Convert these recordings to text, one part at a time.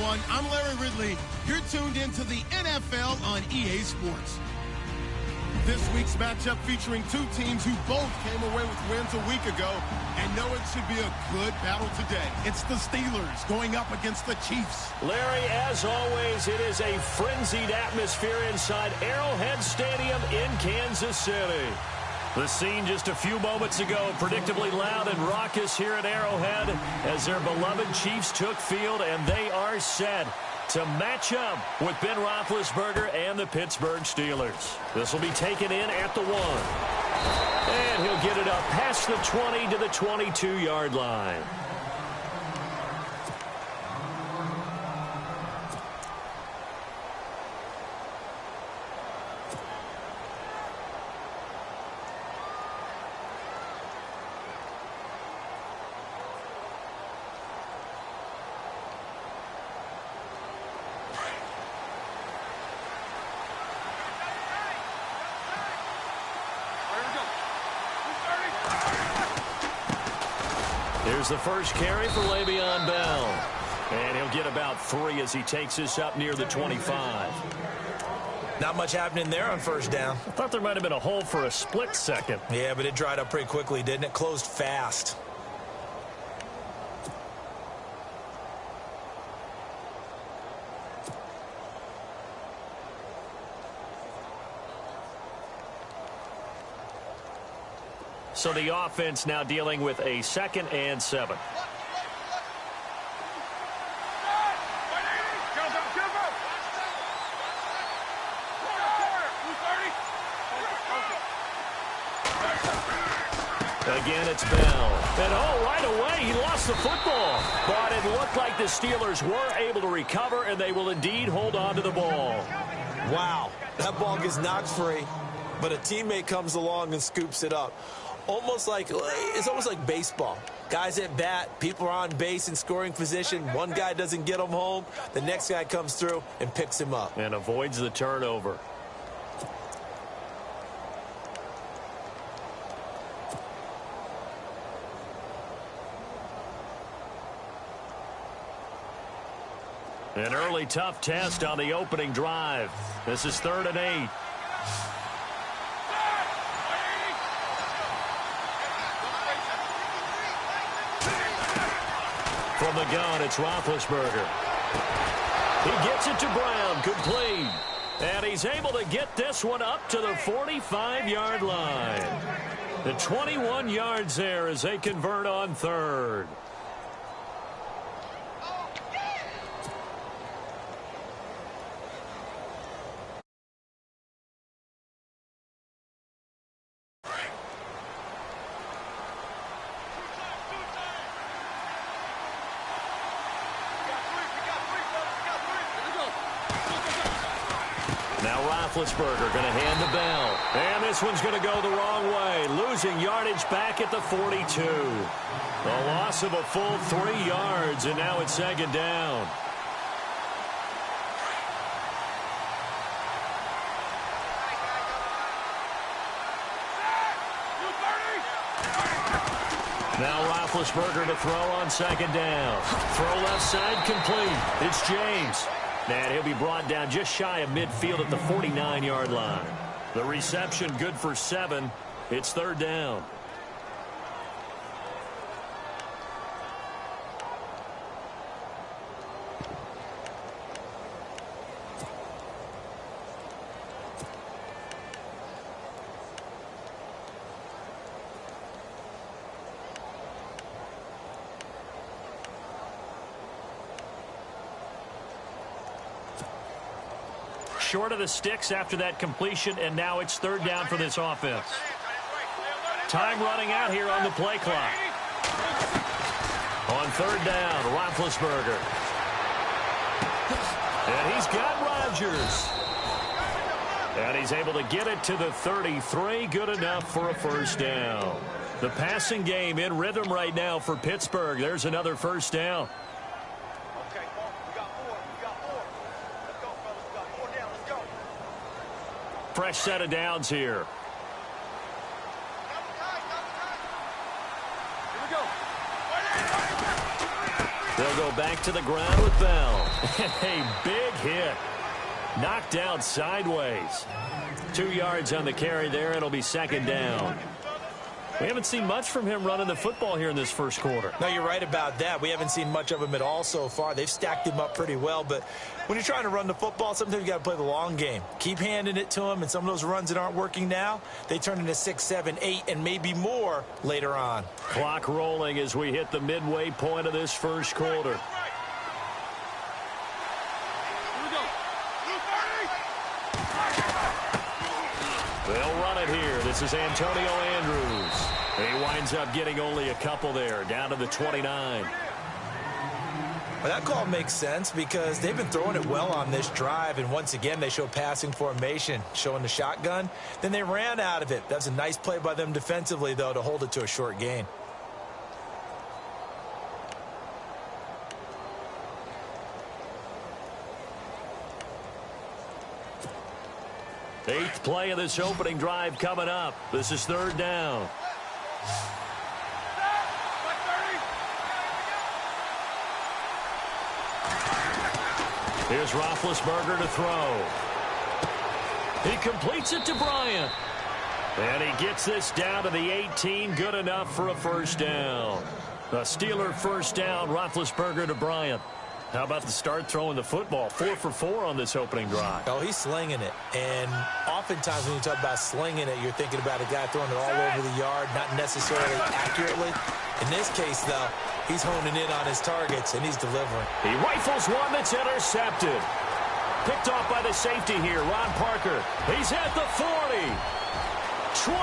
everyone. I'm Larry Ridley. You're tuned into the NFL on EA Sports. This week's matchup featuring two teams who both came away with wins a week ago and know it should be a good battle today. It's the Steelers going up against the Chiefs. Larry, as always, it is a frenzied atmosphere inside Arrowhead Stadium in Kansas City. The scene just a few moments ago, predictably loud and raucous here at Arrowhead as their beloved Chiefs took field, and they are set to match up with Ben Roethlisberger and the Pittsburgh Steelers. This will be taken in at the 1. And he'll get it up past the 20 to the 22-yard line. Here's the first carry for Le'Veon Bell. And he'll get about 3 as he takes this up near the 25. Not much happening there on first down. I thought there might have been a hole for a split second. Yeah, but it dried up pretty quickly, didn't it? Closed fast. So the offense now dealing with a 2nd and 7. Again, it's Bell. And right away, he lost the football. But it looked like the Steelers were able to recover, and they will indeed hold on to the ball. Wow, that ball gets knocked free, but a teammate comes along and scoops it up. It's almost like baseball. Guys at bat, people are on base in scoring position. One guy doesn't get him home. The next guy comes through and picks him up. And avoids the turnover. An early tough test on the opening drive. This is 3rd and 8. From the gun, it's Roethlisberger. He gets it to Brown, complete. And he's able to get this one up to the 45-yard line. The 21 yards there as they convert on 3rd. Now Roethlisberger going to hand the Bell. And this one's going to go the wrong way. Losing yardage back at the 42. A loss of a full 3 yards, and now it's 2nd down. Now Roethlisberger to throw on 2nd down. Throw left side complete. It's James. And he'll be brought down just shy of midfield at the 49-yard line. The reception good for 7. It's 3rd down. Short of the sticks after that completion, and now it's 3rd down for this offense. Time running out here on the play clock. On 3rd down, Roethlisberger. And he's got Rodgers. And he's able to get it to the 33. Good enough for a 1st down. The passing game in rhythm right now for Pittsburgh. There's another 1st down. Fresh set of downs here. They'll go back to the ground with Bell. A big hit. Knocked down sideways. 2 yards on the carry there. It'll be second down. We haven't seen much from him running the football here in this first quarter. No, you're right about that. We haven't seen much of him at all so far. They've stacked him up pretty well, but when you're trying to run the football, sometimes you got to play the long game. Keep handing it to him, and some of those runs that aren't working now, they turn into 6, 7, 8, and maybe more later on. Clock rolling as we hit the midway point of this first quarter. They'll run it here. This is Antonio Andrews. He winds up getting only a couple there, down to the 29. Well, that call makes sense because they've been throwing it well on this drive, and once again they show passing formation, showing the shotgun. Then they ran out of it. That's a nice play by them defensively, though, to hold it to a short gain. Eighth play of this opening drive coming up. This is third down. Here's Roethlisberger to throw. He completes it to Bryant. And he gets this down to the 18. Good enough for a first down. A Steeler first down. Roethlisberger to Bryant. How about the start throwing the football? 4 for 4 on this opening drive. Oh, he's slinging it. And oftentimes when you talk about slinging it, you're thinking about a guy throwing it all over the yard, not necessarily accurately. In this case, though, he's honing in on his targets, and he's delivering. He rifles one that's intercepted. Picked off by the safety here, Ron Parker. He's at the 40, 20,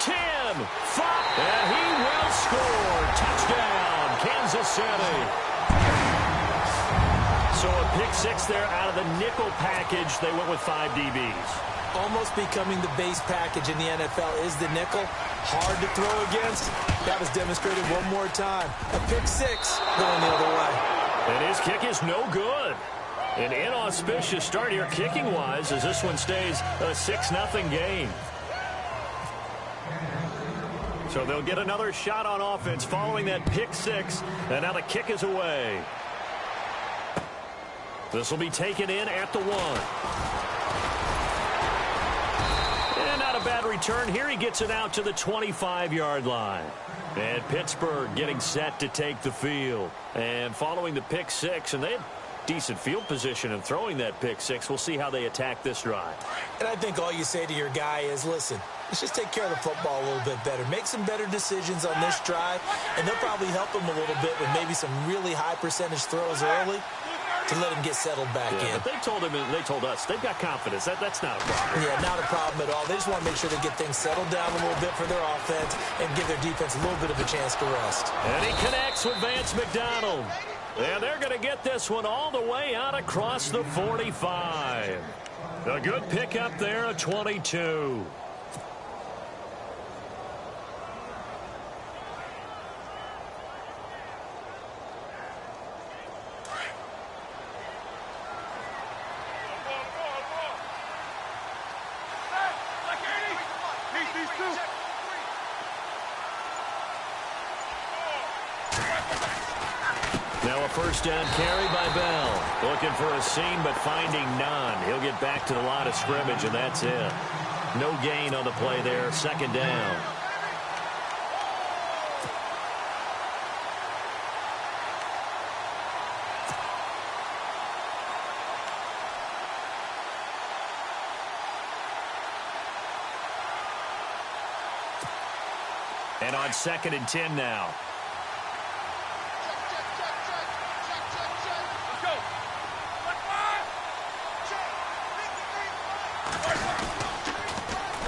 10, 5, and he will score. Touchdown, Kansas City. So a pick six there out of the nickel package. They went with 5 DBs. Almost becoming the base package in the NFL is the nickel. Hard to throw against. That was demonstrated one more time. A pick six going the other way. And his kick is no good. An inauspicious start here kicking-wise as this one stays a 6-0 game. So they'll get another shot on offense following that pick six. And now the kick is away. This will be taken in at the 1. And not a bad return here. He gets it out to the 25-yard line. And Pittsburgh getting set to take the field. And following the pick six, and they had decent field position in throwing that pick six. We'll see how they attack this drive. And I think all you say to your guy is, listen, let's just take care of the football a little bit better. Make some better decisions on this drive, and they'll probably help him a little bit with maybe some really high percentage throws early to let him get settled back in. But they told him, and they told us, they've got confidence. That's not a problem. Yeah, not a problem at all. They just want to make sure they get things settled down a little bit for their offense and give their defense a little bit of a chance to rest. And he connects with Vance McDonald. And they're going to get this one all the way out across the 45. A good pickup there, a 22. Now a first down carry by Bell. Looking for a seam, but finding none. He'll get back to the line of scrimmage, and that's it. No gain on the play there. Second down. And on 2nd and 10 now.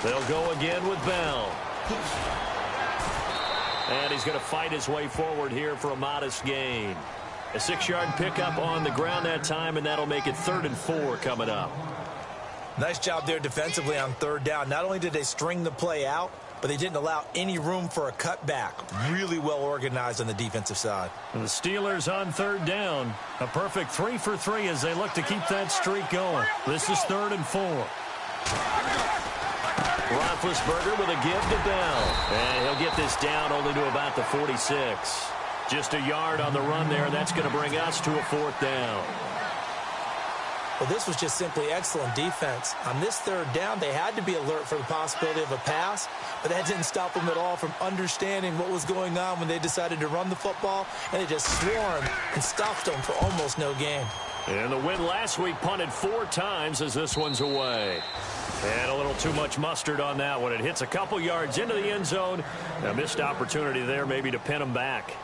They'll go again with Bell. And he's going to fight his way forward here for a modest gain. A 6-yard pickup on the ground that time, and that'll make it 3rd and 4 coming up. Nice job there defensively on 3rd down. Not only did they string the play out, but they didn't allow any room for a cutback. Really well organized on the defensive side. And the Steelers on 3rd down. A perfect 3 for 3 as they look to keep that streak going. This is 3rd and 4. Roethlisberger with a give to Bell. And he'll get this down only to about the 46. Just a yard on the run there. That's going to bring us to a 4th down. Well, this was just simply excellent defense. On this 3rd down, they had to be alert for the possibility of a pass, but that didn't stop them at all from understanding what was going on when they decided to run the football, and they just swarmed and stuffed them for almost no gain. And the win last week punted 4 times as this one's away. And a little too much mustard on that one. It hits a couple yards into the end zone. A missed opportunity there maybe to pin them back.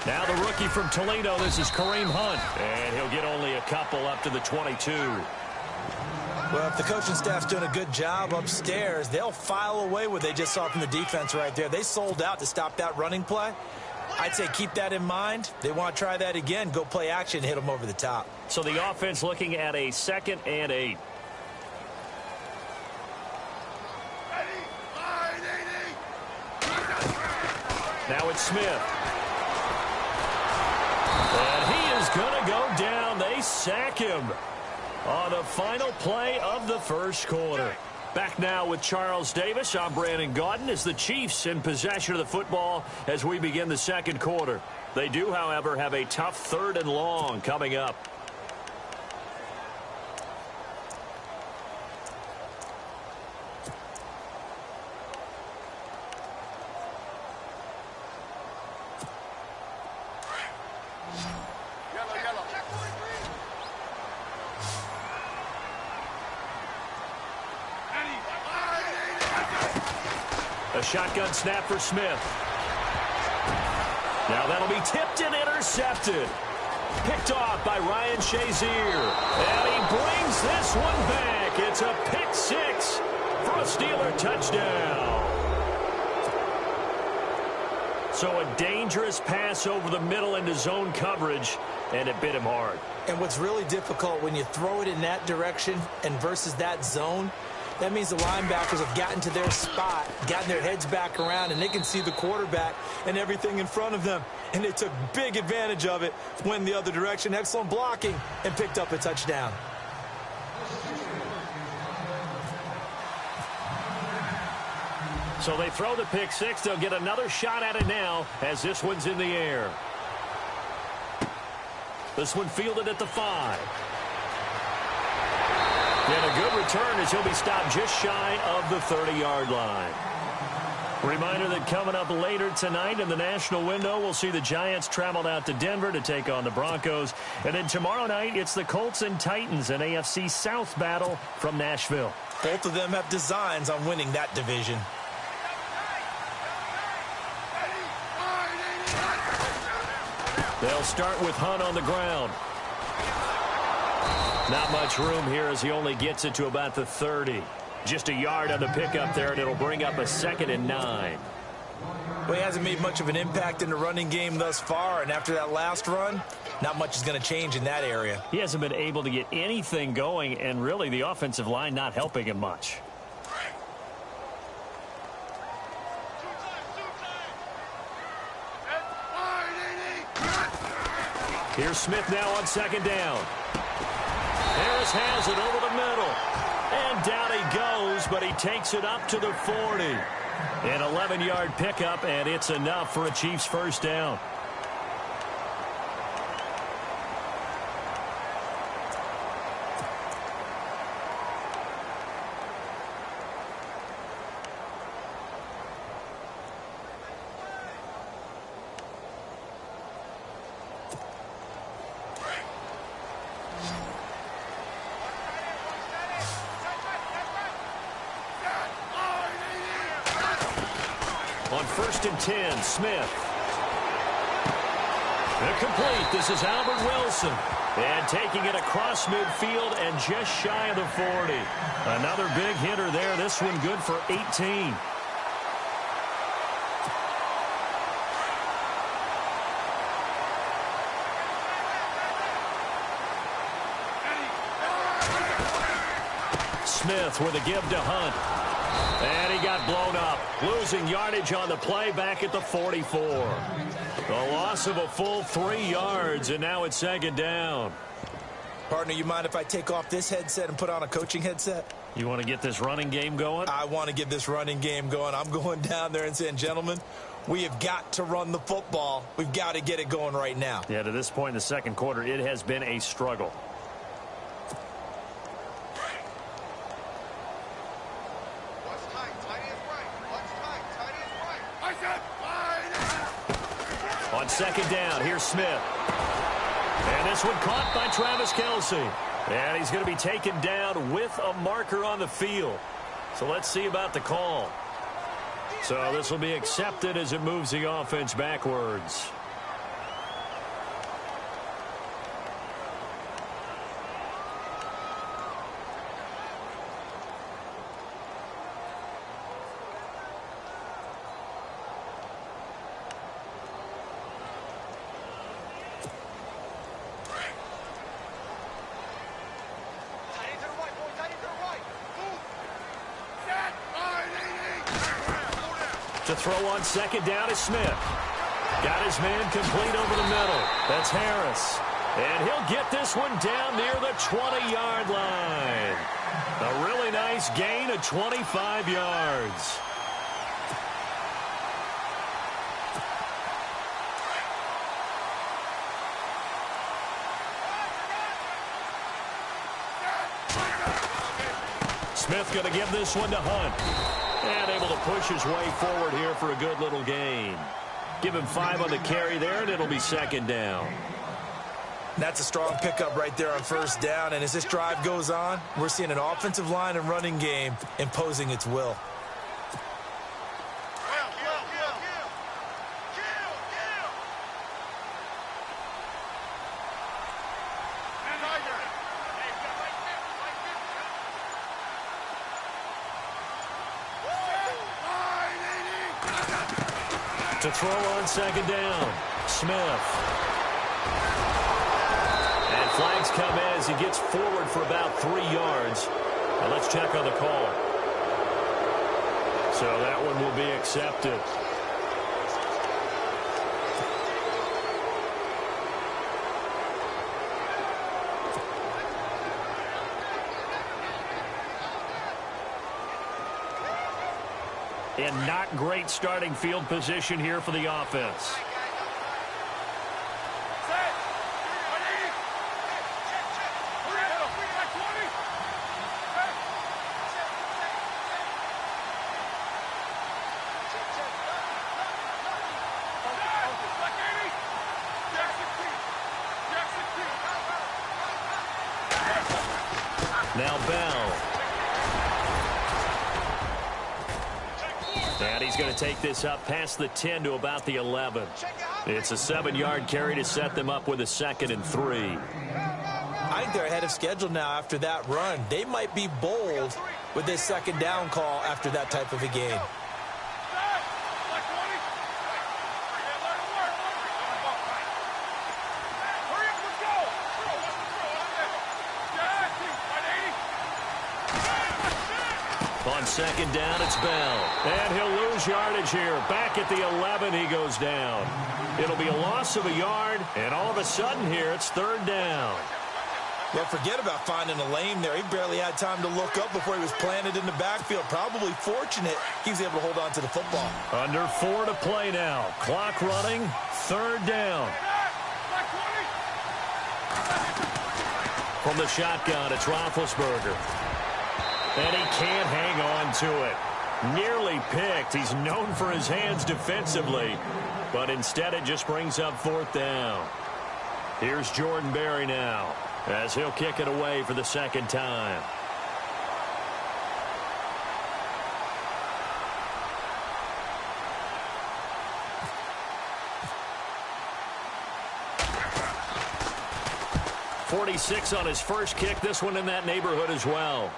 Now the rookie from Toledo, this is Kareem Hunt. And he'll get only a couple up to the 22. Well, if the coaching staff's doing a good job upstairs, they'll file away what they just saw from the defense right there. They sold out to stop that running play. I'd say keep that in mind. They want to try that again. Go play action, hit them over the top. So the offense looking at a 2nd and 8. Now it's Smith. And he is going to go down. They sack him on the final play of the 1st quarter. Back now with Charles Davis. I'm Brandon Gaudin as the Chiefs in possession of the football as we begin the 2nd quarter. They do, however, have a tough 3rd and long coming up. A shotgun snap for Smith. Now that'll be tipped and intercepted. Picked off by Ryan Shazier. And he brings this one back. It's a pick 6 for a Steeler touchdown. So a dangerous pass over the middle into zone coverage, and it bit him hard. And what's really difficult when you throw it in that direction and versus that zone, that means the linebackers have gotten to their spot, gotten their heads back around, and they can see the quarterback and everything in front of them. And they took big advantage of it, went the other direction, excellent blocking, and picked up a touchdown. So they throw the pick 6. They'll get another shot at it now as this one's in the air. This one fielded at the 5. And a good return as he'll be stopped just shy of the 30-yard line. Reminder that coming up later tonight in the national window, we'll see the Giants travel out to Denver to take on the Broncos. And then tomorrow night, it's the Colts and Titans, an AFC South battle from Nashville. Both of them have designs on winning that division. They'll start with Hunt on the ground. Not much room here as he only gets it to about the 30. Just a yard on the pickup there, and it'll bring up a 2nd and 9. Well, he hasn't made much of an impact in the running game thus far, and after that last run, not much is going to change in that area. He hasn't been able to get anything going, and really the offensive line not helping him much. Here's Smith now on 2nd down. Harris has it over the middle. And down he goes, but he takes it up to the 40. An 11-yard pickup, and it's enough for a Chiefs 1st down. On 1st and 10, Smith. Incomplete. This is Albert Wilson. And taking it across midfield and just shy of the 40. Another big hitter there. This one good for 18. Smith with a give to Hunt. And he got blown up. Losing yardage on the play back at the 44. A loss of a full 3 yards, and now it's second down. Partner, you mind if I take off this headset and put on a coaching headset? You want to get this running game going? I want to get this running game going. I'm going down there and saying, gentlemen, we have got to run the football. We've got to get it going right now. Yeah, to this point in the second quarter, it has been a struggle. On second down, here's Smith. And this one caught by Travis Kelce. And he's going to be taken down with a marker on the field. So let's see about the call. So this will be accepted as it moves the offense backwards. To throw on second down is Smith. Got his man complete over the middle. That's Harris. And he'll get this one down near the 20-yard line. A really nice gain of 25 yards. Smith going to give this one to Hunt. And able to push his way forward here for a good little gain. Give him 5 on the carry there, and it'll be second down. That's a strong pickup right there on first down. And as this drive goes on, we're seeing an offensive line and running game imposing its will. To throw on second down, Smith. And flags come in as he gets forward for about 3 yards. Now let's check on the call. So that one will be accepted. And not great starting field position here for the offense. Now Bell. And he's going to take this up past the 10 to about the 11. It's a 7-yard carry to set them up with a 2nd and 3. I think they're ahead of schedule now after that run. They might be bold with this second down call after that type of a game. On second down, it's Bell. And he'll lose yardage here. Back at the 11, he goes down. It'll be a loss of a yard, and all of a sudden here, it's 3rd down. Well, forget about finding a lane there. He barely had time to look up before he was planted in the backfield. Probably fortunate he was able to hold on to the football. Under 4 to play now. Clock running, 3rd down. From the shotgun, it's Roethlisberger. And he can't hang on to it. Nearly picked. He's known for his hands defensively. But instead it just brings up 4th down. Here's Jordan Berry now as he'll kick it away for the 2nd time. .46 on his first kick. This one in that neighborhood as well.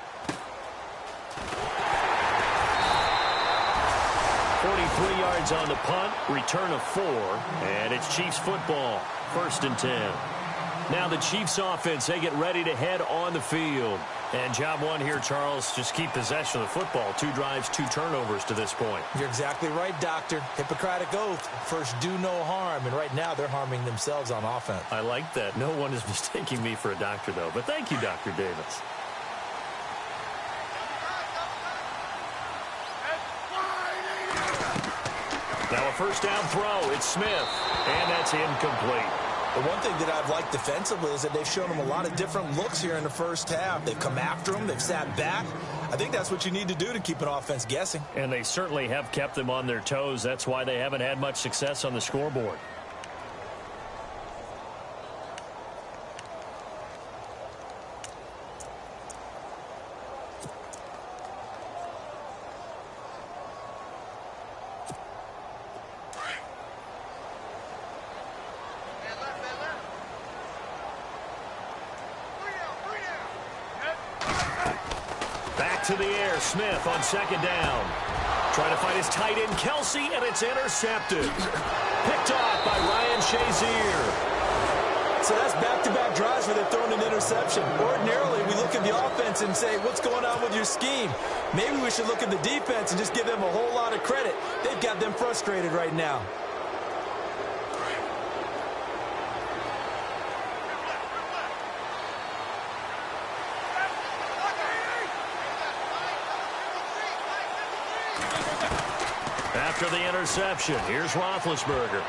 43 yards on the punt, return of 4, and it's Chiefs football, 1st and 10. Now the Chiefs offense, they get ready to head on the field. And job one here, Charles, just keep possession of the football. 2 drives, 2 turnovers to this point. You're exactly right, Doctor. Hippocratic oath. First, do no harm. And right now, they're harming themselves on offense. I like that. No one is mistaking me for a doctor, though. But thank you, Dr. Davis. Now a first down throw. It's Smith. And that's incomplete. The one thing that I've liked defensively is that they've shown them a lot of different looks here in the first half. They've come after them. They've sat back. I think that's what you need to do to keep an offense guessing. And they certainly have kept them on their toes. That's why they haven't had much success on the scoreboard. To the air, Smith on second down. Trying to find his tight end, Kelsey, and it's intercepted. Picked off by Ryan Shazier. So that's back-to-back drives where they're throwing an interception. Ordinarily, we look at the offense and say, what's going on with your scheme? Maybe we should look at the defense and just give them a whole lot of credit. They've got them frustrated right now. After the interception, here's Roethlisberger.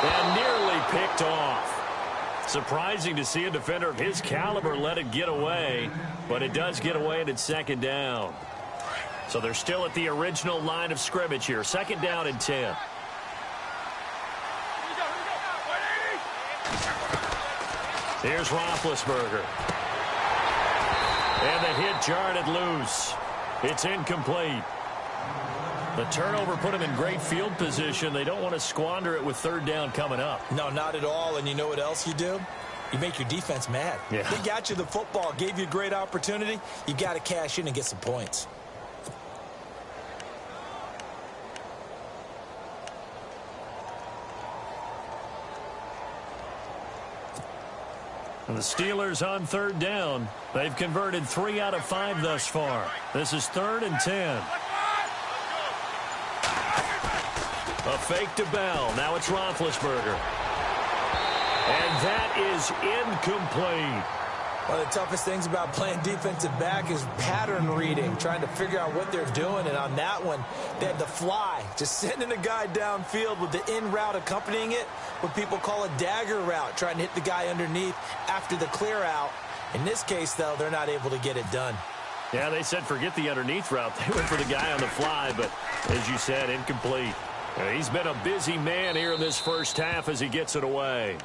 And nearly picked off. Surprising to see a defender of his caliber let it get away, but it does get away and it's second down. So they're still at the original line of scrimmage here. Second down and 10. Here's Roethlisberger. And the hit jarred it loose. It's incomplete. The turnover put them in great field position. They don't want to squander it with third down coming up. No, not at all. And you know what else you do? You make your defense mad. Yeah. They got you the football, gave you a great opportunity. You got to cash in and get some points. And the Steelers on third down. They've converted 3 out of 5 thus far. This is 3rd and 10. A fake to Bell. Now it's Roethlisberger. And that is incomplete. One of the toughest things about playing defensive back is pattern reading, trying to figure out what they're doing. And on that one, they had the fly, just sending a guy downfield with the in route accompanying it, what people call a dagger route, trying to hit the guy underneath after the clear out. In this case, though, they're not able to get it done. Yeah, they said forget the underneath route. They went for the guy on the fly, but as you said, incomplete. He's been a busy man here in this first half as he gets it away.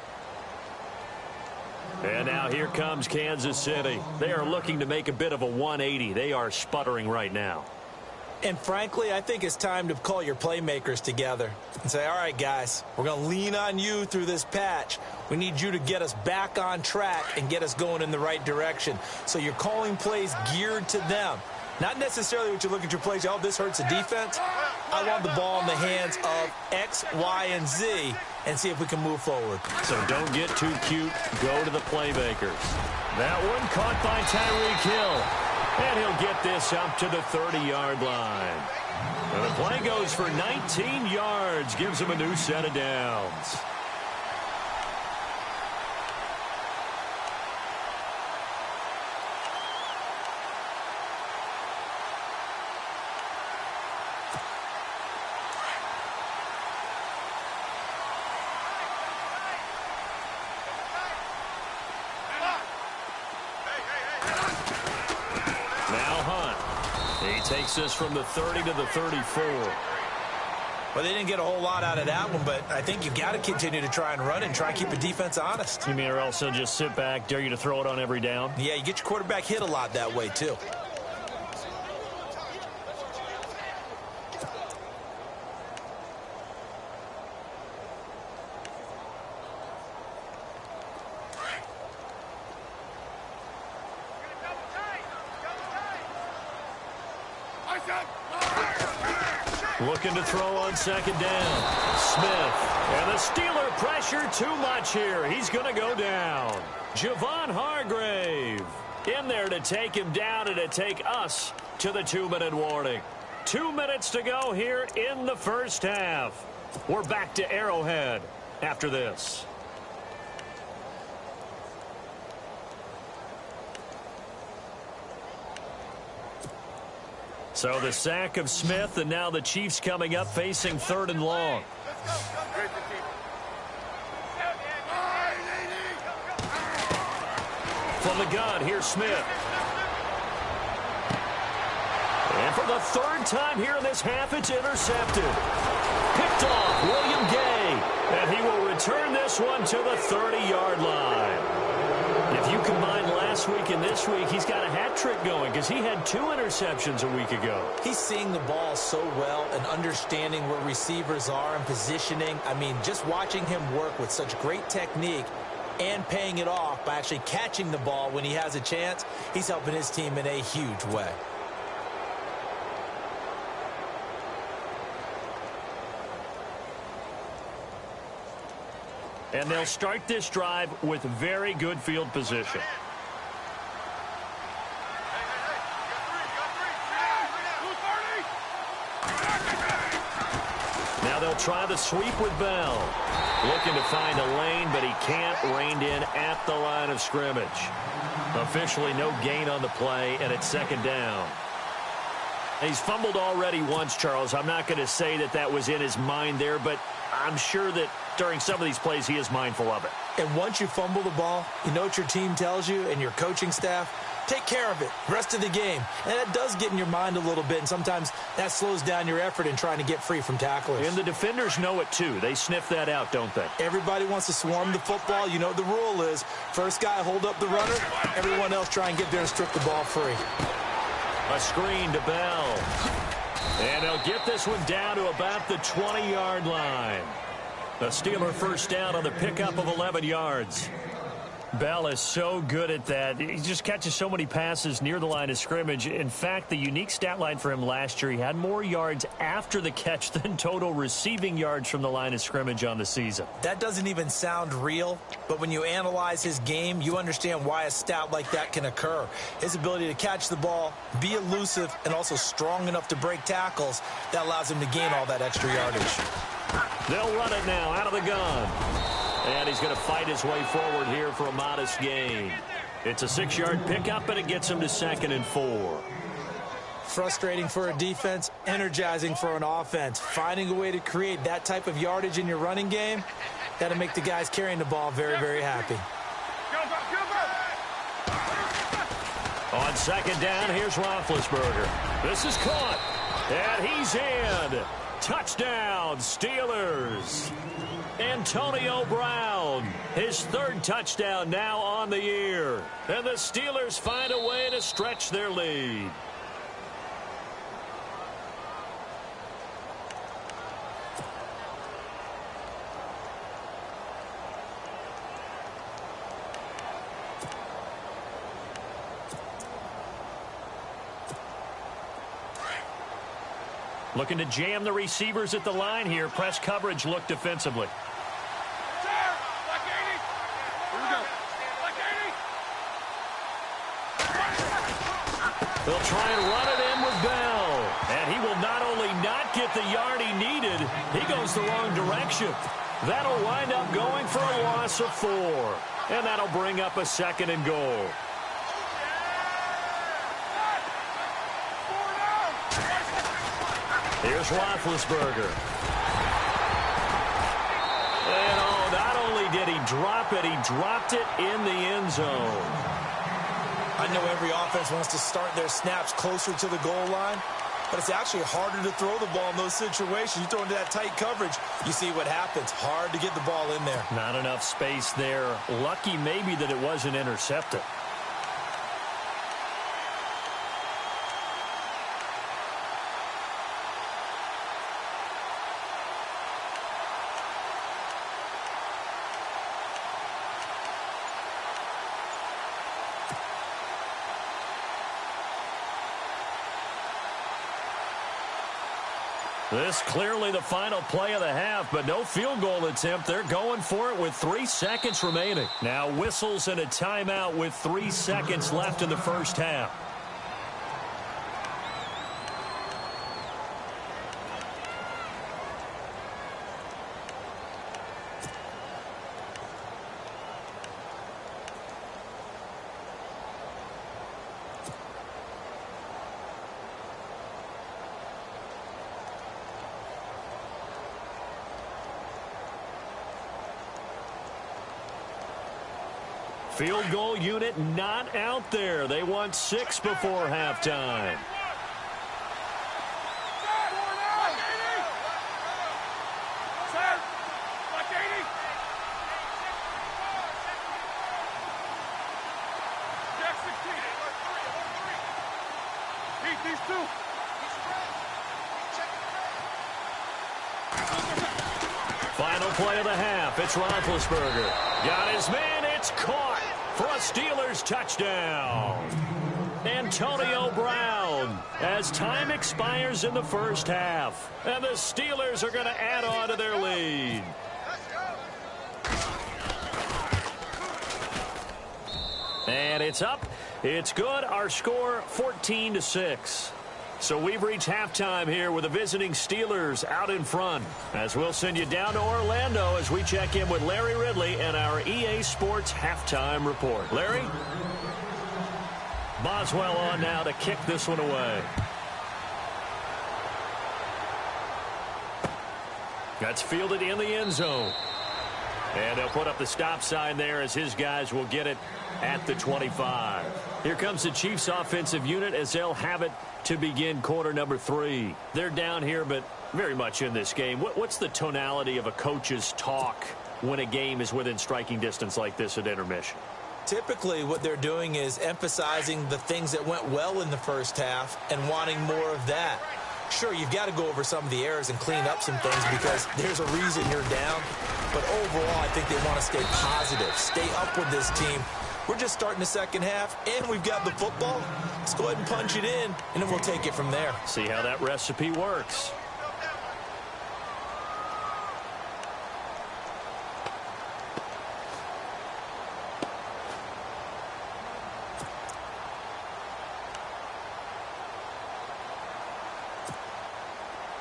And now here comes Kansas City. They are looking to make a bit of a 180. They are sputtering right now. And frankly, I think it's time to call your playmakers together and say, all right, guys, we're going to lean on you through this patch. We need you to get us back on track and get us going in the right direction. So you're calling plays geared to them. Not necessarily what you look at your plays, oh, this hurts the defense. I want the ball in the hands of X, Y, and Z and see if we can move forward. So don't get too cute. Go to the playmakers. That one caught by Tyreek Hill. And he'll get this up to the 30-yard line. And the play goes for 19 yards. Gives him a new set of downs. Takes us from the 30 to the 34. Well, they didn't get a whole lot out of that one, but I think you've got to continue to try and run and try and keep the defense honest. You mean or else they'll just sit back, dare you to throw it on every down? Yeah, you get your quarterback hit a lot that way, too. Looking to throw on second down. Smith. And the Steeler pressure too much here. He's going to go down. Javon Hargrave in there to take him down and to take us to the 2-minute warning. 2 minutes to go here in the first half. We're back to Arrowhead after this. So the sack of Smith, and now the Chiefs coming up facing 3rd and long. From the gun, here's Smith. And for the 3rd time here in this half, it's intercepted. Picked off William Gay, and he will return this one to the 30-yard line. If you combine last week and this week, he's got a hat trick going because he had 2 interceptions a week ago. He's seeing the ball so well and understanding where receivers are and positioning. I mean, just watching him work with such great technique and paying it off by actually catching the ball when he has a chance, he's helping his team in a huge way. And they'll start this drive with very good field position. Now they'll try the sweep with Bell. Looking to find a lane, but he can't. Reined in at the line of scrimmage. Officially no gain on the play, and it's 2nd down. He's fumbled already once, Charles. I'm not going to say that that was in his mind there, but I'm sure that during some of these plays he is mindful of it. And once you fumble the ball, you know what your team tells you and your coaching staff? Take care of it. Rest of the game. And that does get in your mind a little bit, and sometimes that slows down your effort in trying to get free from tacklers. And the defenders know it too. They sniff that out, don't they? Everybody wants to swarm the football. You know what the rule is. First guy hold up the runner. Everyone else try and get there and strip the ball free. A screen to Bell. And they'll get this one down to about the 20-yard line. The Steeler first down on the pickup of 11 yards. Bell is so good at that. He just catches so many passes near the line of scrimmage. In fact, the unique stat line for him last year, he had more yards after the catch than total receiving yards from the line of scrimmage on the season. That doesn't even sound real, but when you analyze his game, you understand why a stat like that can occur. His ability to catch the ball, be elusive, and also strong enough to break tackles, that allows him to gain all that extra yardage. They'll run it now out of the gun. And he's going to fight his way forward here for a modest gain. It's a 6-yard pickup, and it gets him to 2nd and 4. Frustrating for a defense, energizing for an offense. Finding a way to create that type of yardage in your running game, that'll make the guys carrying the ball very, very happy. On 2nd down, here's Roethlisberger. This is caught, and he's in. Touchdown, Steelers. Antonio Brown, his 3rd touchdown now on the year. And the Steelers find a way to stretch their lead. Looking to jam the receivers at the line here. Press coverage look defensively. They'll try and run it in with Bell. And he will not only not get the yard he needed, he goes the wrong direction. That'll wind up going for a loss of 4. And that'll bring up a 2nd and goal. Here's Roethlisberger. And not only did he drop it, he dropped it in the end zone. I know every offense wants to start their snaps closer to the goal line, but it's actually harder to throw the ball in those situations. You throw into that tight coverage, you see what happens. Hard to get the ball in there. Not enough space there. Lucky maybe that it wasn't intercepted. This clearly the final play of the half, but no field goal attempt. They're going for it with 3 seconds remaining. Now whistles and a timeout with 3 seconds left in the first half. Field goal unit not out there. They want 6 before halftime. Final play of the half. It's Roethlisberger. Got his man. It's caught for a Steelers touchdown. Antonio Brown as time expires in the first half. And the Steelers are going to add on to their lead. And it's up. It's good. Our score 14-6. So we've reached halftime here with the visiting Steelers out in front. As we'll send you down to Orlando as we check in with Larry Ridley and our EA Sports halftime report. Larry? Boswell on now to kick this one away. That's fielded in the end zone. And they'll put up the stop sign there as his guys will get it at the 25. Here comes the Chiefs offensive unit as they'll have it to begin quarter number 3. They're down here, but very much in this game. What's the tonality of a coach's talk when a game is within striking distance like this at intermission? Typically, what they're doing is emphasizing the things that went well in the first half and wanting more of that. Sure, you've got to go over some of the errors and clean up some things because there's a reason you're down. But overall, I think they want to stay positive, stay up with this team. We're just starting the second half, and we've got the football. Let's go ahead and punch it in, and then we'll take it from there. See how that recipe works.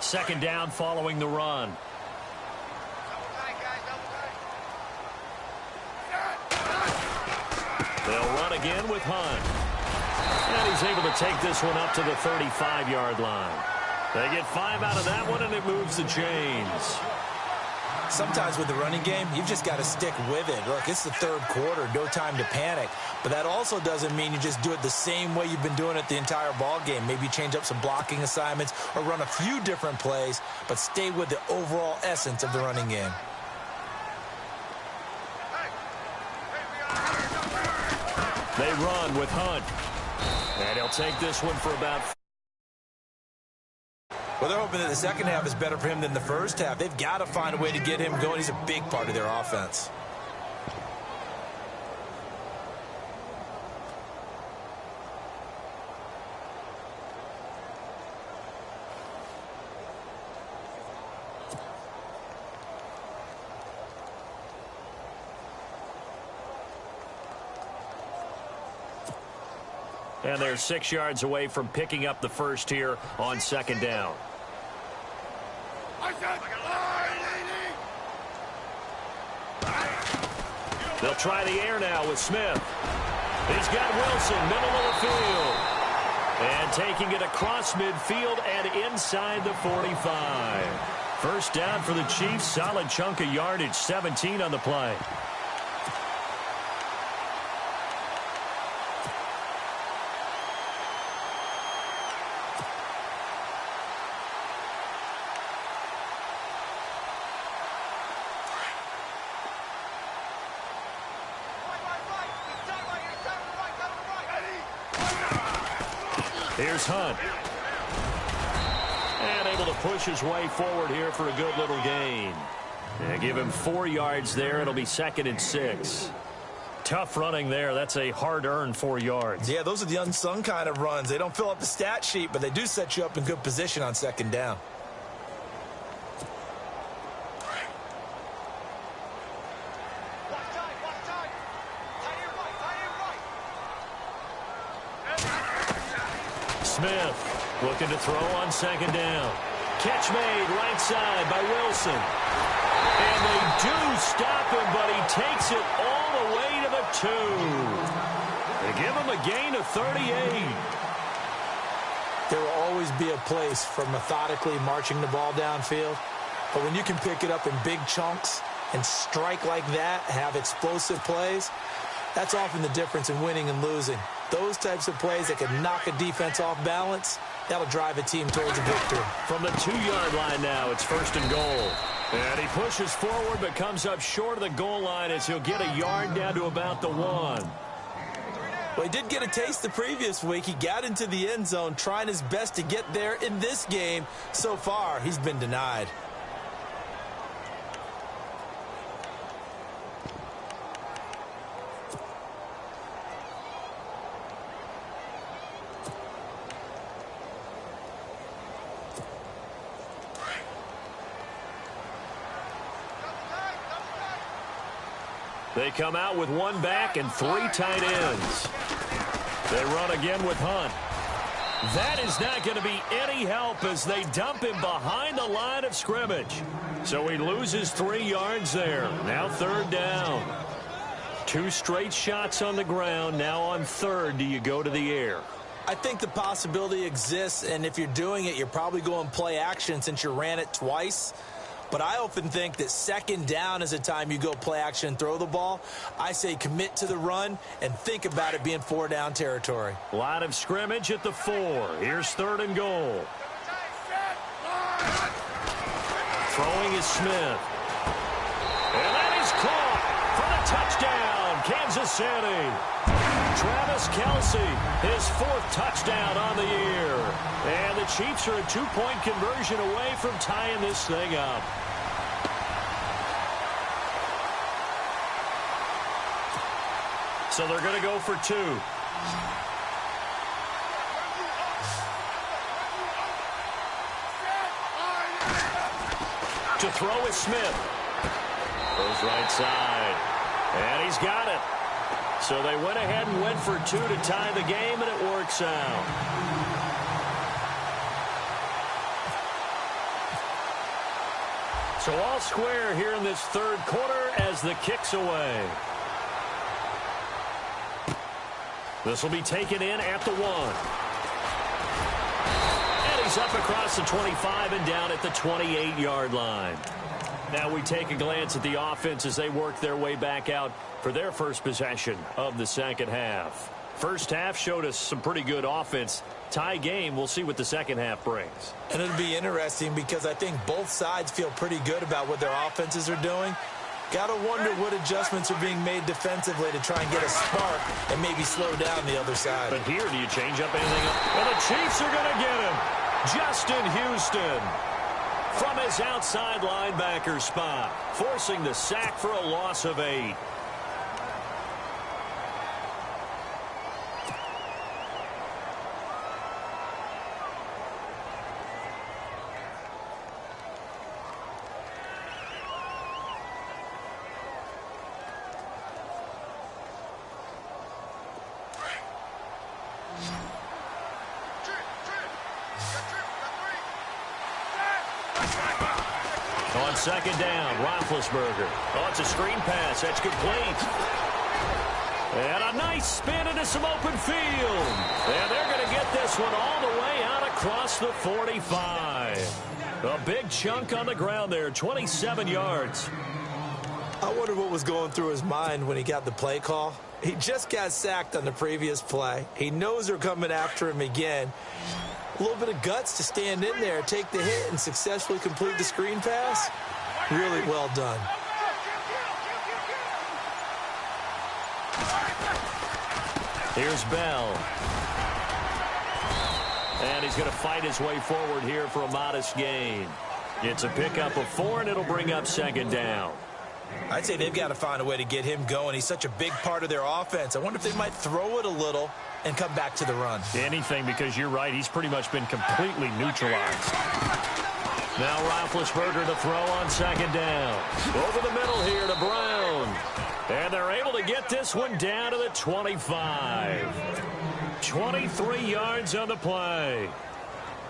Second down following the run. They'll run again with Hunt. And he's able to take this one up to the 35-yard line. They get 5 out of that one, and it moves the chains. Sometimes with the running game, you've just got to stick with it. Look, it's the third quarter, no time to panic. But that also doesn't mean you just do it the same way you've been doing it the entire ball game. Maybe change up some blocking assignments or run a few different plays, but stay with the overall essence of the running game. They run with Hunt. And he'll take this one for about... Well, they're hoping that the second half is better for him than the first half. They've got to find a way to get him going. He's a big part of their offense. And they're 6 yards away from picking up the first here on second down. They'll try the air now with Smith. He's got Wilson, middle of the field. And taking it across midfield and inside the 45. First down for the Chiefs. Solid chunk of yardage, 17 on the play. Here's Hunt. And able to push his way forward here for a good little gain. And give him 4 yards there. It'll be 2nd and 6. Tough running there. That's a hard-earned 4 yards. Yeah, those are the unsung kind of runs. They don't fill up the stat sheet, but they do set you up in good position on second down. Smith looking to throw on second down. Catch made right side by Wilson. And they do stop him, but he takes it all the way to the 2. They give him a gain of 38. There will always be a place for methodically marching the ball downfield. But when you can pick it up in big chunks and strike like that, have explosive plays, that's often the difference in winning and losing. Those types of plays that can knock a defense off balance, that'll drive a team towards a victory. From the 2-yard line now, it's 1st and goal. And he pushes forward but comes up short of the goal line as he'll get a yard down to about the 1. Well, he did get a taste the previous week. He got into the end zone trying his best to get there in this game. So far, he's been denied. They come out with 1 back and 3 tight ends. They run again with Hunt. That is not going to be any help as they dump him behind the line of scrimmage. So he loses 3 yards there. Now 3rd down. 2 straight shots on the ground. Now on 3rd, do you go to the air? I think the possibility exists, and if you're doing it, you're probably going play action since you ran it twice. But I often think that 2nd down is a time you go play action and throw the ball. I say commit to the run and think about it being 4-down territory. Line of scrimmage at the 4. Here's 3rd and goal. Throwing is Smith. And that is caught for the touchdown, Kansas City. Travis Kelce, his 4th touchdown on the year. And the Chiefs are a 2-point conversion away from tying this thing up. So they're going to go for 2. To throw is Smith. Goes right side. And he's got it. So they went ahead and went for 2 to tie the game, and it works out. So all square here in this 3rd quarter as the kick's away. This will be taken in at the 1. And he's up across the 25 and down at the 28-yard line. Now we take a glance at the offense as they work their way back out for their first possession of the 2nd half. First half showed us some pretty good offense. Tie game, we'll see what the 2nd half brings. And it'll be interesting because I think both sides feel pretty good about what their offenses are doing. Got to wonder what adjustments are being made defensively to try and get a spark and maybe slow down the other side. But here, do you change up anything? Well, the Chiefs are going to get him. Justin Houston from his outside linebacker spot, forcing the sack for a loss of 8. On 2nd down, Roethlisberger. Oh, it's a screen pass. That's complete. And a nice spin into some open field. And they're going to get this one all the way out across the 45. A big chunk on the ground there, 27 yards. I wonder what was going through his mind when he got the play call. He just got sacked on the previous play. He knows they're coming after him again. A little bit of guts to stand in there, take the hit, and successfully complete the screen pass. Really well done. Here's Bell. And he's going to fight his way forward here for a modest gain. It's a pickup of 4, and it'll bring up 2nd down. I'd say they've got to find a way to get him going. He's such a big part of their offense. I wonder if they might throw it a little and come back to the run. Anything, because you're right, he's pretty much been completely neutralized. Now Roethlisberger to throw on 2nd down. Over the middle here to Brown. And they're able to get this one down to the 25. 23 yards on the play.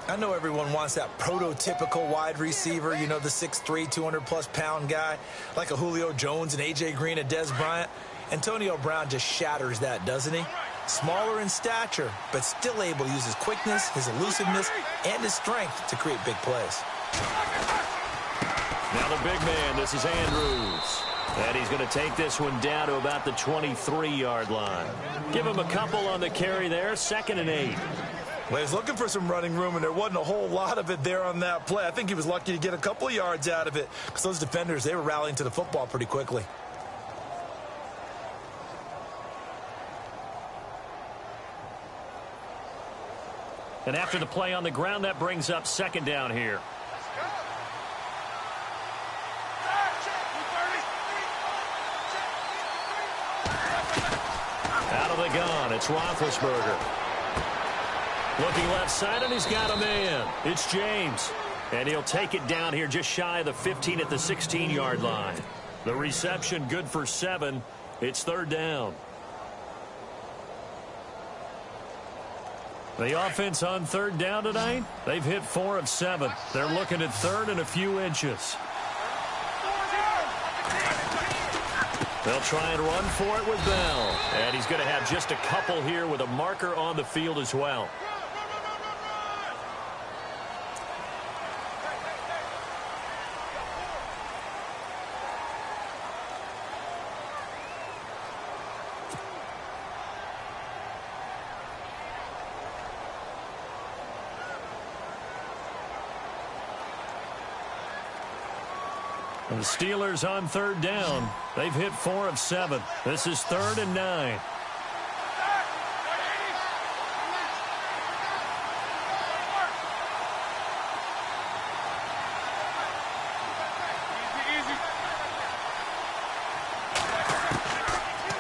I know everyone wants that prototypical wide receiver, you know, the 6'3", 200-plus-pound guy, like a Julio Jones and A.J. Green and Dez Bryant. Antonio Brown just shatters that, doesn't he? Smaller in stature, but still able to use his quickness, his elusiveness, and his strength to create big plays. Now the big man, this is Andrews. And he's going to take this one down to about the 23-yard line. Give him a couple on the carry there, 2nd and 8. Well, he was looking for some running room, and there wasn't a whole lot of it there on that play. I think he was lucky to get a couple of yards out of it because those defenders, they were rallying to the football pretty quickly. And after the play on the ground, that brings up 2nd down here. Out of the gun, it's Roethlisberger. Looking left side, and he's got a man. It's James. And he'll take it down here just shy of the 15 at the 16-yard line. The reception good for 7. It's 3rd down. The offense on 3rd down tonight, they've hit 4 of 7. They're looking at 3rd and a few inches. They'll try and run for it with Bell. And he's going to have just a couple here with a marker on the field as well. The Steelers on 3rd down. They've hit 4 of 7. This is 3rd and 9.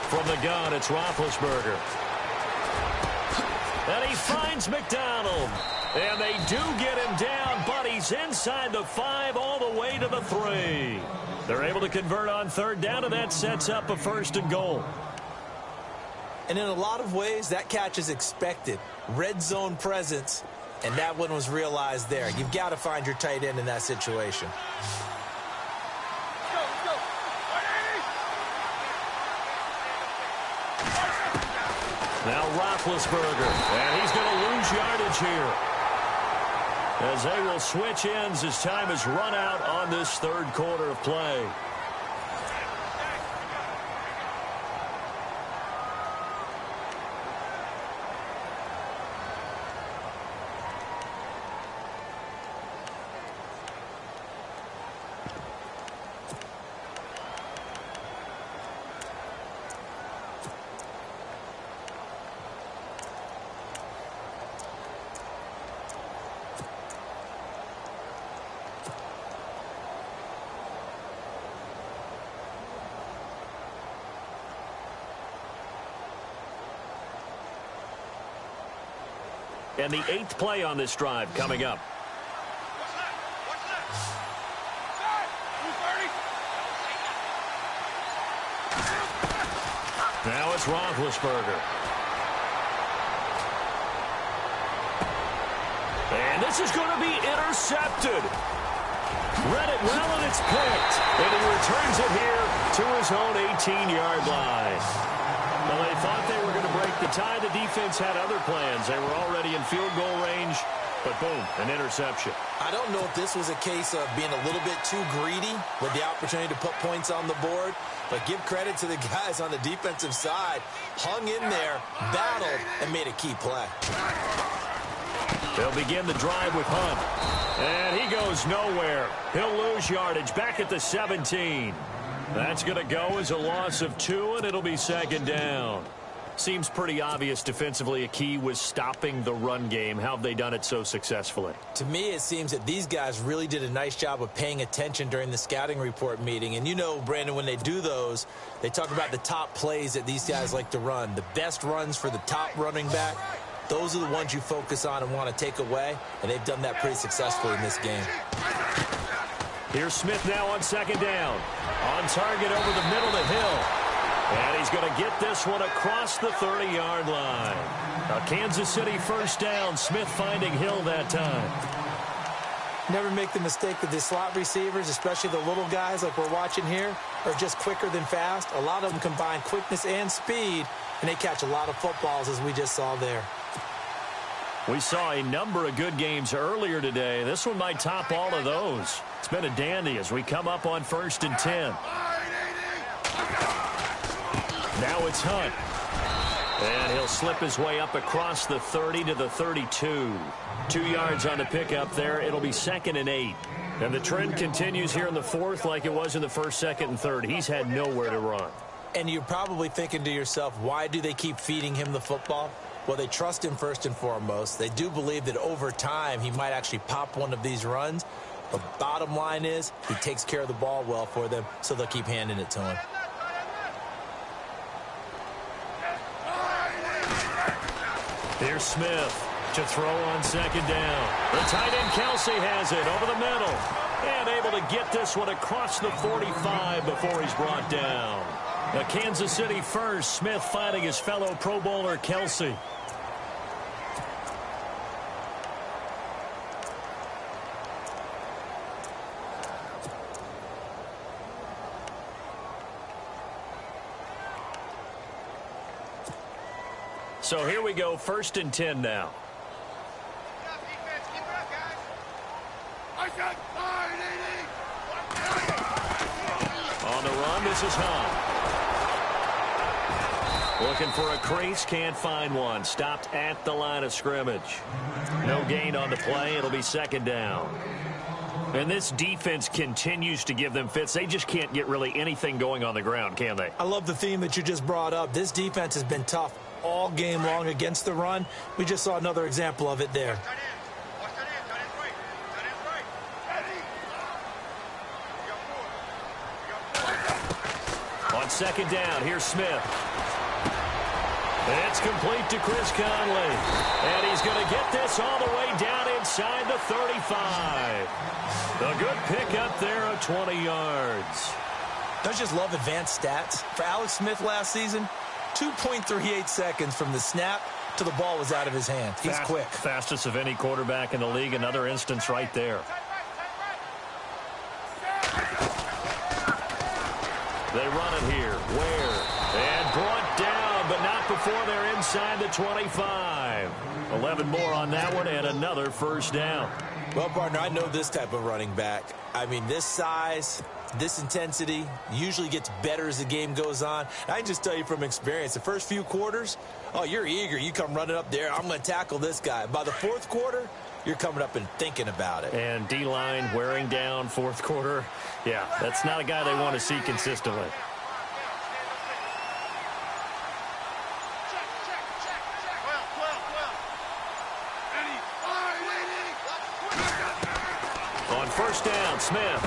From the gun, it's Roethlisberger. And he finds McDonald. And they do get him down, but he's inside the 5 all the way to the 3. They're able to convert on 3rd down, and that sets up a 1st and goal. And in a lot of ways, that catch is expected. Red zone presence, and that one was realized there. You've got to find your tight end in that situation. Now Roethlisberger, and he's going to lose yardage here, as they will switch ends as time has run out on this 3rd quarter of play. And the 8th play on this drive coming up. Now it's Roethlisberger. And this is going to be intercepted. Read it well, and it's picked. And he returns it here to his own 18-yard line. Well, they thought they were going to break the tie. The defense had other plans. They were already in field goal range, but boom, an interception. I don't know if this was a case of being a little bit too greedy with the opportunity to put points on the board, but give credit to the guys on the defensive side. Hung in there, battled, and made a key play. They'll begin the drive with Hunt. And he goes nowhere. He'll lose yardage back at the 17. That's going to go as a loss of 2, and it'll be 2nd down. Seems pretty obvious defensively a key was stopping the run game. How have they done it so successfully? To me, it seems that these guys really did a nice job of paying attention during the scouting report meeting. And you know, Brandon, when they do those, they talk about the top plays that these guys like to run. The best runs for the top running back, those are the ones you focus on and want to take away. And they've done that pretty successfully in this game. Here's Smith now on 2nd down. On target over the middle to Hill. And he's going to get this one across the 30-yard line. A Kansas City first down. Smith finding Hill that time. Never make the mistake that the slot receivers, especially the little guys like we're watching here, are just quicker than fast. A lot of them combine quickness and speed, and they catch a lot of footballs, as we just saw there. We saw a number of good games earlier today. This one might top all of those. It's been a dandy as we come up on 1st and 10. Now it's Hunt. And he'll slip his way up across the 30 to the 32. 2 yards on the pickup there. It'll be 2nd and 8. And the trend continues here in the 4th like it was in the 1st, 2nd, and 3rd. He's had nowhere to run. And you're probably thinking to yourself, why do they keep feeding him the football? Well, they trust him first and foremost. They do believe that over time he might actually pop one of these runs. The bottom line is he takes care of the ball well for them, so they'll keep handing it to him. Here's Smith to throw on 2nd down. The tight end Kelsey has it over the middle. And able to get this one across the 45 before he's brought down. A Kansas City first. Smith finding his fellow Pro Bowler Kelsey. So here we go, 1st and 10 now. On the run, this is Hunt. Looking for a crease, can't find one. Stopped at the line of scrimmage. No gain on the play. It'll be 2nd down. And this defense continues to give them fits. They just can't get really anything going on the ground, can they? I love the theme that you just brought up. This defense has been tough all game long against the run. We just saw another example of it there. On 2nd down, here's Smith. It's complete to Chris Conley. And he's going to get this all the way down inside the 35. A good pickup there of 20 yards. Don't you just love advanced stats? For Alex Smith last season, 2.38 seconds from the snap to the ball was out of his hand. He's quick. Fastest of any quarterback in the league. Another instance right there. They run it here. Ware. And brought down, but not before they're inside the 25. 11 more on that one and another 1st down. Well, partner, I know this type of running back. I mean, this size, this intensity usually gets better as the game goes on. And I can just tell you from experience, the first few quarters, oh, you're eager. You come running up there. I'm going to tackle this guy. By the 4th quarter, you're coming up and thinking about it. And D-line wearing down 4th quarter. Yeah, that's not a guy they want to see consistently. On 1st down, Smith.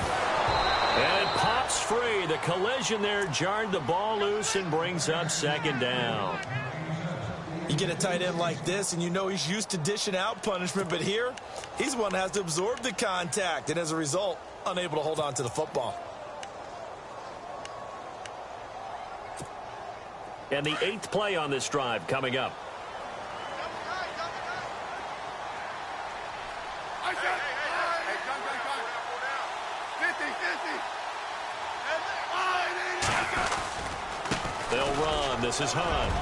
And it pops free. The collision there jarred the ball loose and brings up 2nd down. You get a tight end like this, and you know he's used to dishing out punishment, but here, he's the one that has to absorb the contact, and as a result, unable to hold on to the football. And the 8th play on this drive coming up. They'll run. This is Hunt.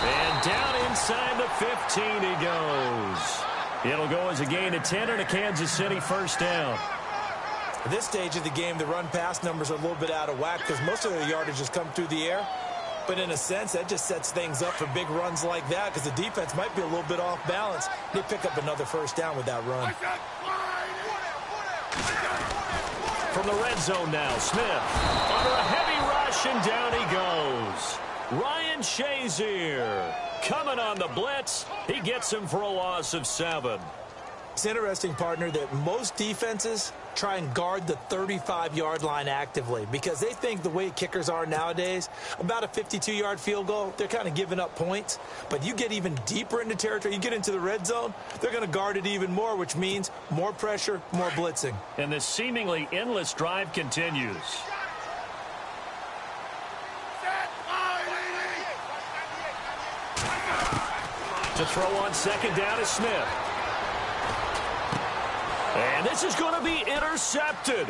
And down inside the 15 he goes. It'll go as a gain of 10 and a Kansas City 1st down. At this stage of the game, the run-pass numbers are a little bit out of whack because most of their yardage has come through the air. But in a sense, that just sets things up for big runs like that because the defense might be a little bit off balance. They pick up another 1st down with that run. From the red zone now, Smith under a heavy rush, and down he goes. Ryan Shazier coming on the blitz. He gets him for a loss of 7. It's interesting, partner, that most defenses try and guard the 35-yard line actively because they think the way kickers are nowadays, about a 52-yard field goal, they're kind of giving up points. But you get even deeper into territory, you get into the red zone, they're going to guard it even more, which means more pressure, more blitzing. And this seemingly endless drive continues. To throw on second down is Smith. And this is going to be intercepted.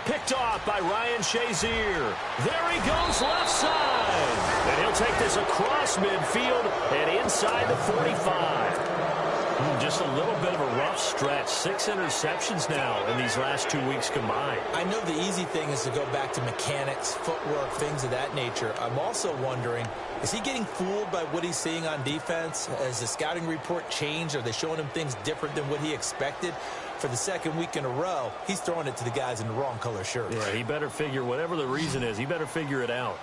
Picked off by Ryan Shazier. There he goes left side. And he'll take this across midfield and inside the 45. Just a little bit of a rough stretch. 6 interceptions now in these last 2 weeks combined. I know the easy thing is to go back to mechanics, footwork, things of that nature. I'm also wondering, is he getting fooled by what he's seeing on defense? Has the scouting report changed? Are they showing him things different than what he expected? For the second week in a row, he's throwing it to the guys in the wrong color shirts. Yeah, he better figure, whatever the reason is, he better figure it out.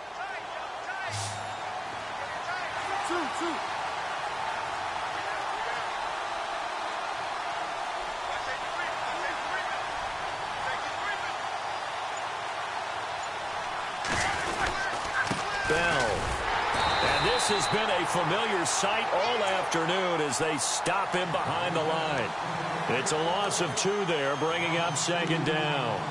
Bell. And this has been a familiar sight all afternoon as they stop him behind the line. It's a loss of 2 there, bringing up second down.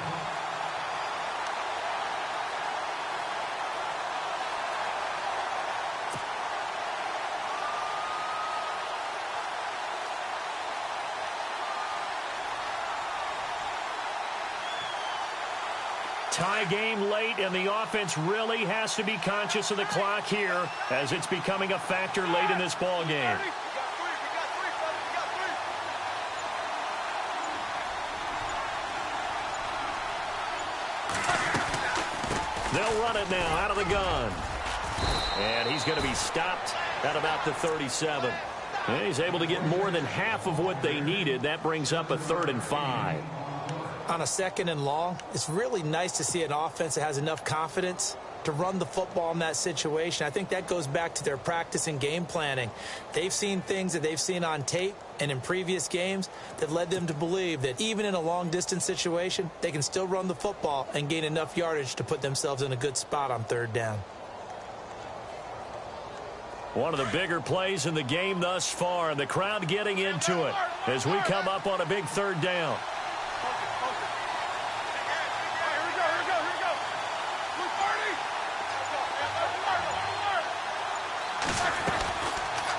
Tie game late, and the offense really has to be conscious of the clock here as it's becoming a factor late in this ball game. They'll run it now out of the gun. And he's going to be stopped at about the 37. And he's able to get more than half of what they needed. That brings up a 3rd and 5. On a 2nd and long, it's really nice to see an offense that has enough confidence to run the football in that situation. I think that goes back to their practice and game planning. They've seen things that they've seen on tape and in previous games that led them to believe that even in a long-distance situation, they can still run the football and gain enough yardage to put themselves in a good spot on 3rd down. One of the bigger plays in the game thus far, and the crowd getting into it as we come up on a big 3rd down.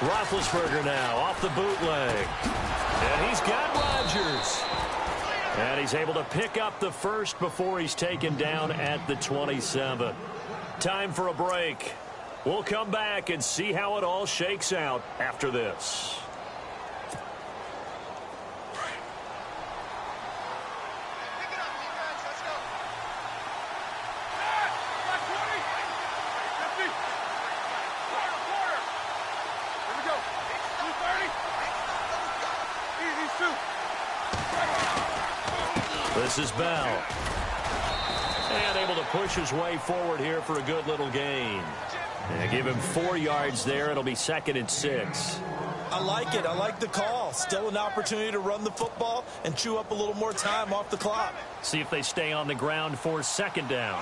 Roethlisberger now off the bootleg. And he's got Rodgers. And he's able to pick up the first before he's taken down at the 27. Time for a break. We'll come back and see how it all shakes out after this. This is Bell. And able to push his way forward here for a good little gain. And give him 4 yards there. It'll be 2nd and 6. I like it. I like the call. Still an opportunity to run the football and chew up a little more time off the clock. See if they stay on the ground for 2nd down.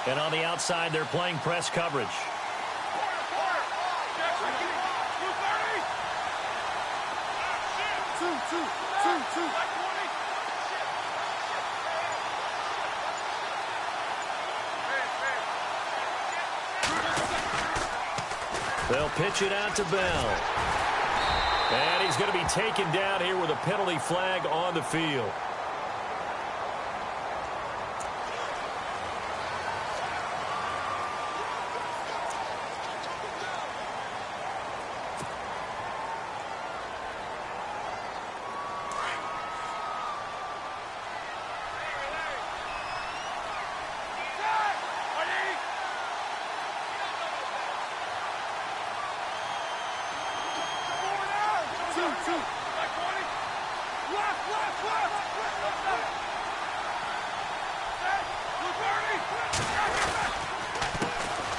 And on the outside, they're playing press coverage. They'll pitch it out to Bell. And he's going to be taken down here with a penalty flag on the field.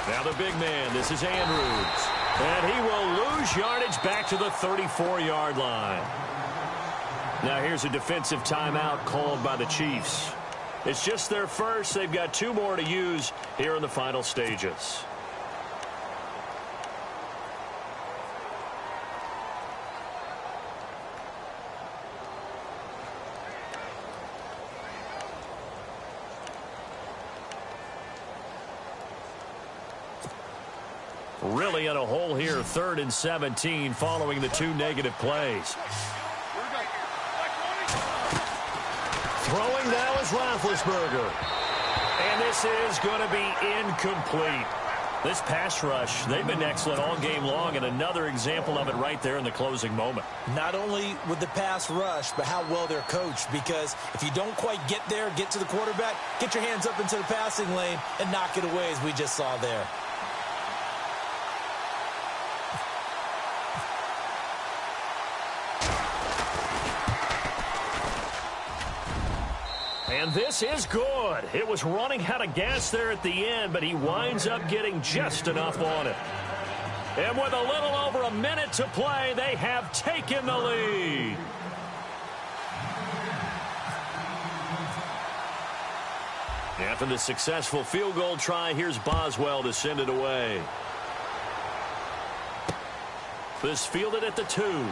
Now the big man, this is Andrews. And he will lose yardage back to the 34-yard line. Now here's a defensive timeout called by the Chiefs. It's just their first. They've got 2 more to use here in the final stages. Really in a hole here, 3rd and 17 following the 2 negative plays. Throwing now is Roethlisberger. And this is going to be incomplete. This pass rush, they've been excellent all game long, and another example of it right there in the closing moment. Not only with the pass rush, but how well they're coached, because if you don't quite get there, get to the quarterback, get your hands up into the passing lane and knock it away, as we just saw there. And this is good. It was running out of gas there at the end, but he winds up getting just enough on it. And with a little over a minute to play, they have taken the lead. After the successful field goal try, here's Boswell to send it away. This fielded at the 2.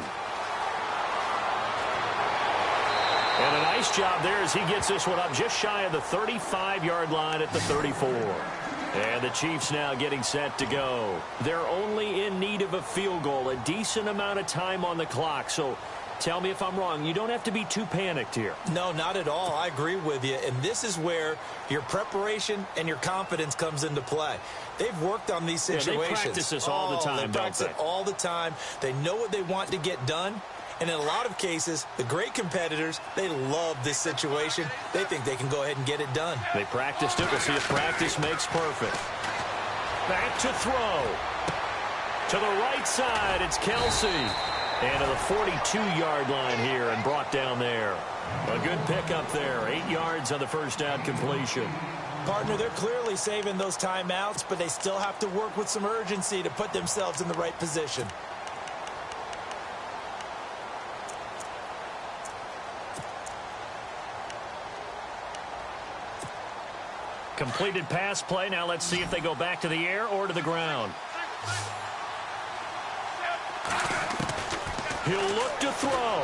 And a nice job there as he gets this one up just shy of the 35-yard line at the 34. And the Chiefs now getting set to go. They're only in need of a field goal, a decent amount of time on the clock. So tell me if I'm wrong. You don't have to be too panicked here. No, not at all. I agree with you. And this is where your preparation and your confidence comes into play. They've worked on these situations. Yeah, they practice this all the time, they practice it all the time. They know what they want to get done. And in a lot of cases, the great competitors, they love this situation. They think they can go ahead and get it done. They practiced it. We'll see if practice makes perfect. Back to throw. To the right side, it's Kelsey. And to the 42-yard line here and brought down there. A good pickup there. 8 yards on the first down completion. Partner, they're clearly saving those timeouts, but they still have to work with some urgency to put themselves in the right position. Completed pass play. Now let's see if they go back to the air or to the ground. He'll look to throw.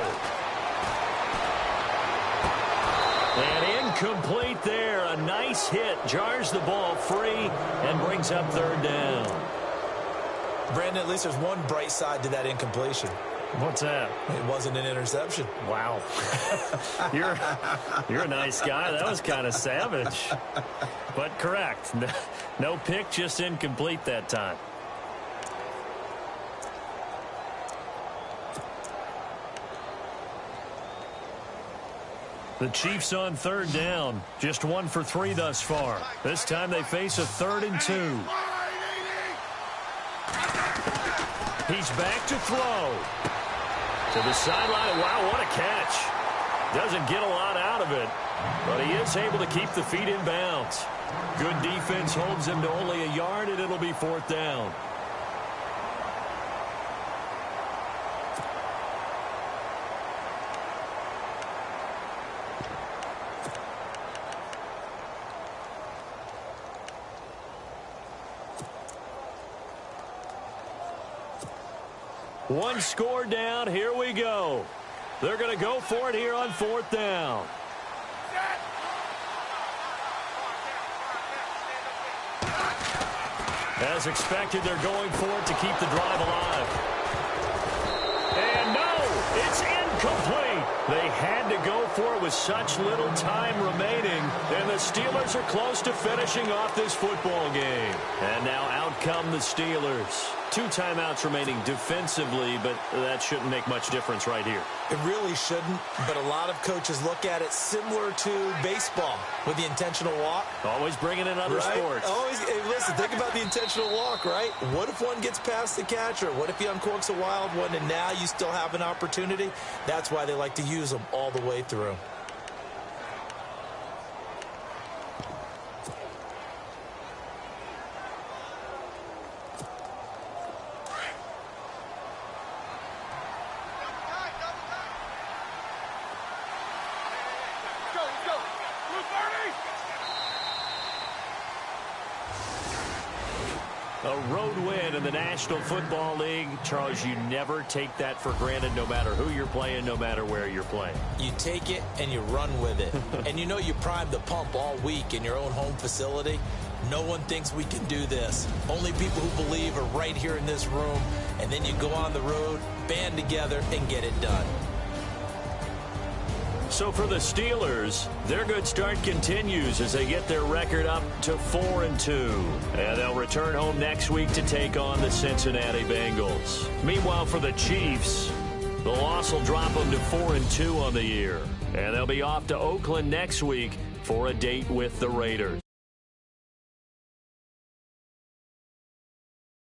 And incomplete there. A nice hit. Jars the ball free and brings up 3rd down. Brandon, at least there's one bright side to that incompletion. What's that? It wasn't an interception. Wow. You're a nice guy. That was kind of savage. But correct. No pick, just incomplete that time. The Chiefs on 3rd down. Just 1 for 3 thus far. This time they face a 3rd and 2. He's back to throw. To the sideline. Wow, what a catch. Doesn't get a lot out of it, but he is able to keep the feet in bounds. Good defense holds him to only a yard, and it'll be 4th down. One score down. Here we go. They're going to go for it here on 4th down. As expected, they're going for it to keep the drive alive. And no, it's incomplete. They had to go for it with such little time remaining, and the Steelers are close to finishing off this football game. And now out come the Steelers. 2 timeouts remaining defensively, but that shouldn't make much difference right here. It really shouldn't, but a lot of coaches look at it similar to baseball with the intentional walk. Always bringing in other sports. Always, hey, listen, think about the intentional walk, right? What if one gets past the catcher? What if he uncorks a wild one and now you still have an opportunity? That's why they like to use them all the way through. A road win in the National Football League. Charles, you never take that for granted, no matter who you're playing, no matter where you're playing. You take it and you run with it. And you know you primed the pump all week in your own home facility. No one thinks we can do this. Only people who believe are right here in this room. And then you go on the road, band together, and get it done. So for the Steelers, their good start continues as they get their record up to 4-2. And they'll return home next week to take on the Cincinnati Bengals. Meanwhile, for the Chiefs, the loss will drop them to 4-2 on the year. And they'll be off to Oakland next week for a date with the Raiders.